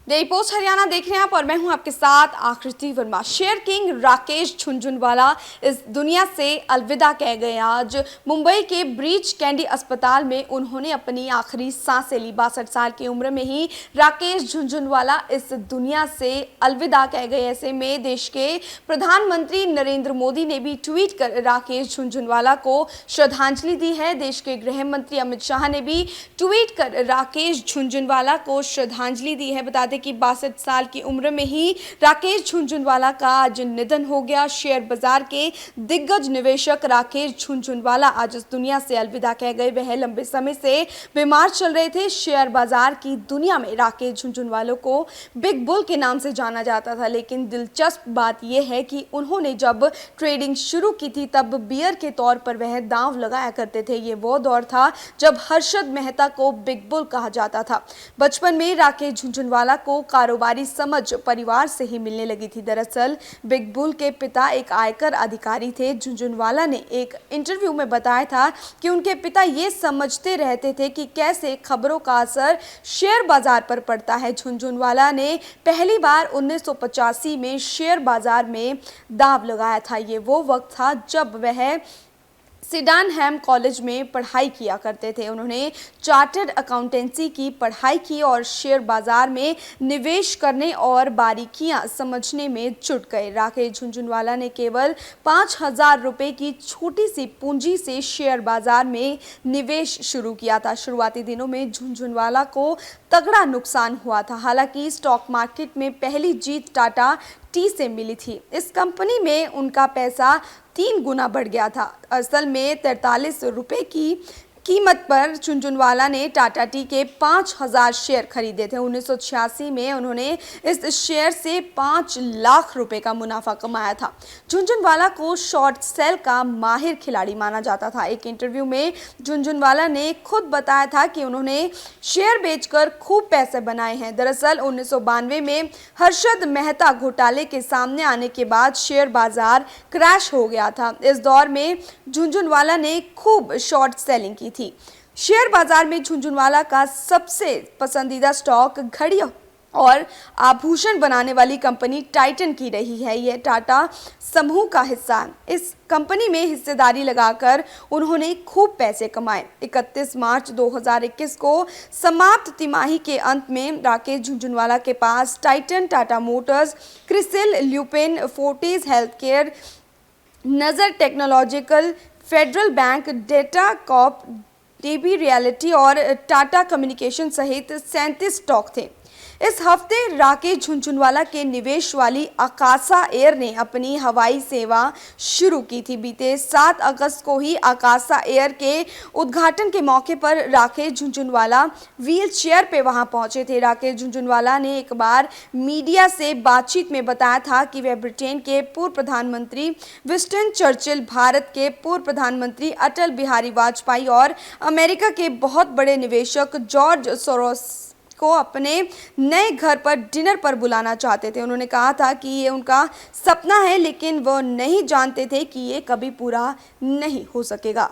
Daily post Haryana देख रहे हैं आप और मैं हूं आपके साथ आकृति वर्मा। शेयर किंग राकेश झुनझुनवाला इस दुनिया से अलविदा कह गए। आज मुंबई के ब्रीच कैंडी अस्पताल में उन्होंने अपनी आखिरी सांसें ली। 62 साल की उम्र में ही राकेश झुनझुनवाला इस दुनिया से अलविदा कह गए। ऐसे में देश के प्रधानमंत्री नरेंद्र मोदी ने भी ट्वीट कर राकेश झुनझुनवाला को श्रद्धांजलि दी है। देश के गृह मंत्री अमित शाह ने भी ट्वीट कर राकेश झुनझुनवाला को श्रद्धांजलि दी है। बता कि 62 साल की उम्र में ही राकेश झुनझुनवाला का आज निधन हो गया। शेयर बाजार के दिग्गज निवेशक राकेश झुनझुनवाला आज इस दुनिया से अलविदा कह गए। वह लंबे समय से बीमार चल रहे थे। शेयर बाजार की दुनिया में राकेश झुनझुनवाला को बिग बुल के नाम से जाना जाता था, लेकिन दिलचस्प बात यह है कि उन्होंने जब ट्रेडिंग शुरू की थी तब बियर के तौर पर वह दांव लगाया करते थे। ये वो दौर था जब हर्षद मेहता को बिग बुल कहा जाता था। बचपन में राकेश झुनझुनवाला को कारोबारी समझ परिवार से ही मिलने लगी थी। दरअसल बिग बुल के पिता एक आयकर अधिकारी थे। झुनझुनवाला ने एक इंटरव्यू में बताया था कि उनके पिता ये समझते रहते थे कि कैसे खबरों का असर शेयर बाजार पर पड़ता है। झुनझुनवाला ने पहली बार 1985 में शेयर बाजार में दांव लगाया था। ये वो वक्त था जब वह सिडानहैम कॉलेज में पढ़ाई किया करते थे। उन्होंने चार्टर्ड अकाउंटेंसी की पढ़ाई की और शेयर बाजार में निवेश करने और बारीकियां समझने में जुट गए। राकेश झुनझुनवाला ने केवल 5,000 रुपये की छोटी सी पूंजी से शेयर बाजार में निवेश शुरू किया था। शुरुआती दिनों में झुनझुनवाला को तगड़ा नुकसान हुआ था। हालांकि स्टॉक मार्केट में पहली जीत टाटा टी से मिली थी। इस कंपनी में उनका पैसा 3 गुना बढ़ गया था। असल में 43 रुपये की कीमत पर झुनझुनवाला ने टाटा टी के 5,000 शेयर खरीदे थे। 1986 में उन्होंने इस शेयर से 5 लाख रुपए का मुनाफा कमाया था। झुनझुनवाला को शॉर्ट सेल का माहिर खिलाड़ी माना जाता था। एक इंटरव्यू में झुनझुनवाला ने खुद बताया था कि उन्होंने शेयर बेचकर खूब पैसे बनाए हैं। दरअसल 1992 में हर्षद मेहता घोटाले के सामने आने के बाद शेयर बाजार क्रैश हो गया था। इस दौर में झुनझुनवाला ने खूब शॉर्ट सेलिंग की थी। शेयर बाजार में झुनझुनवाला का सबसे पसंदीदा स्टॉक घड़ी और आभूषण बनाने वाली कंपनी टाइटन की रही है। यह टाटा समूह का हिस्सा है। इस कंपनी में हिस्सेदारी लगाकर उन्होंने खूब पैसे कमाए। 31 मार्च 2021 को समाप्त तिमाही के अंत में राकेश झुनझुनवाला के पास Titan, Tata Motors, Crisil, Lupin, Fortis Healthcare, Nazara technological, Federal Bank, डेटा कॉप, डीबी रियल्टी और टाटा कम्युनिकेशन सहित 37 स्टॉक थे। इस हफ्ते राकेश झुनझुनवाला के निवेश वाली आकाशा एयर ने अपनी हवाई सेवा शुरू की थी। बीते 7 अगस्त को ही आकाशा एयर के उद्घाटन के मौके पर राकेश झुनझुनवाला व्हील चेयर पे वहां पहुंचे थे। राकेश झुनझुनवाला ने एक बार मीडिया से बातचीत में बताया था कि वह ब्रिटेन के पूर्व प्रधानमंत्री विंस्टन चर्चिल, भारत के पूर्व प्रधानमंत्री अटल बिहारी वाजपेयी और अमेरिका के बहुत बड़े निवेशक जॉर्ज सोरोस को अपने नए घर पर डिनर पर बुलाना चाहते थे। उन्होंने कहा था कि ये उनका सपना है, लेकिन वो नहीं जानते थे कि ये कभी पूरा नहीं हो सकेगा।